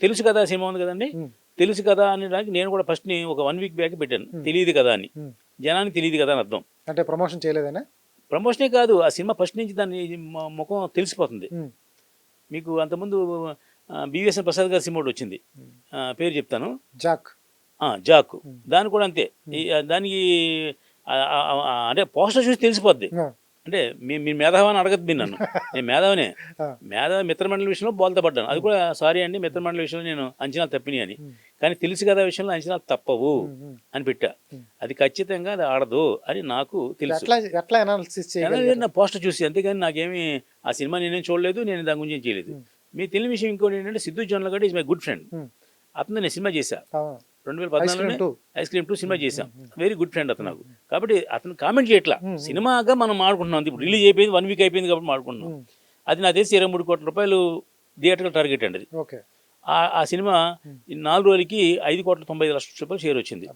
తెలుసు కదా సినిమా ఉంది కదండి, తెలుసు కదా అనడానికి నేను కూడా ఫస్ట్ ఒక 1 వీక్ బ్యాక్ పెట్టాను, తెలియదు కదా అని. జనానికి తెలియదు కదా అని అర్థం. అంటే ప్రమోషన్ చేయలేదనే? ప్రమోషనే కాదు, ఆ సినిమా ఫస్ట్ నుంచి దాని ముఖం తెలిసిపోతుంది మీకు. అంతకుముందు బివిఎస్ఎన్ ప్రసాద్ గారి సినిమా ఒకటి వచ్చింది, పేరు చెప్తాను, జాక్. జాక్. దాని కూడా అంతే, దానికి అంటే పోస్టర్ చూసి తెలిసిపోద్ది. అంటే మీ మేధావని అడగద్దు మీరు నన్ను, నేను మేధావనే. మేధావి మిత్రమండలి విషయంలో బోల్తా పడ్డాను, అది కూడా సారీ అండి, మిత్రమండలి విషయంలో నేను అంచనాలు తప్పినాయి అని. కానీ తెలుసు కదా విషయంలో అంచనాలు తప్పవు అని పెట్టా. అది ఖచ్చితంగా అది ఆడదు అని నాకు తెలుసు, ఎట్లా అనాలిసిస్ చేయాలి నా పోస్టర్ చూసి. అంతేగాని నాకేమి ఆ సినిమా నేనేం చూడలేదు, నేను దాని గురించి ఏం చేయలేదు. మీ తెలియని విషయం ఇంకోటి ఏంటంటే, Siddhu Jonnalagadda is my good friend. అతను నేను సినిమా చేశా 2014 ఐస్ క్రీమ్ 2 సినిమా చేశాం, వెరీ గుడ్ ఫ్రెండ్ అతను నాకు. కాబట్టి అతను కామెంట్ చేయట్లా, సినిమాగా మనం మాడుకుంటున్నాం. ఇప్పుడు రిలీజ్ అయిపోయింది, 1 వీక్ అయిపోయింది కాబట్టి మాడుకుంటున్నాం. అది నాకు తెలిసి 23 కోట్ల రూపాయలు థియేటర్గా టార్గెట్ అండి అది. ఆ సినిమా 4 రోజులకి 5,95,00,000 రూపాయలు షేర్ వచ్చింది.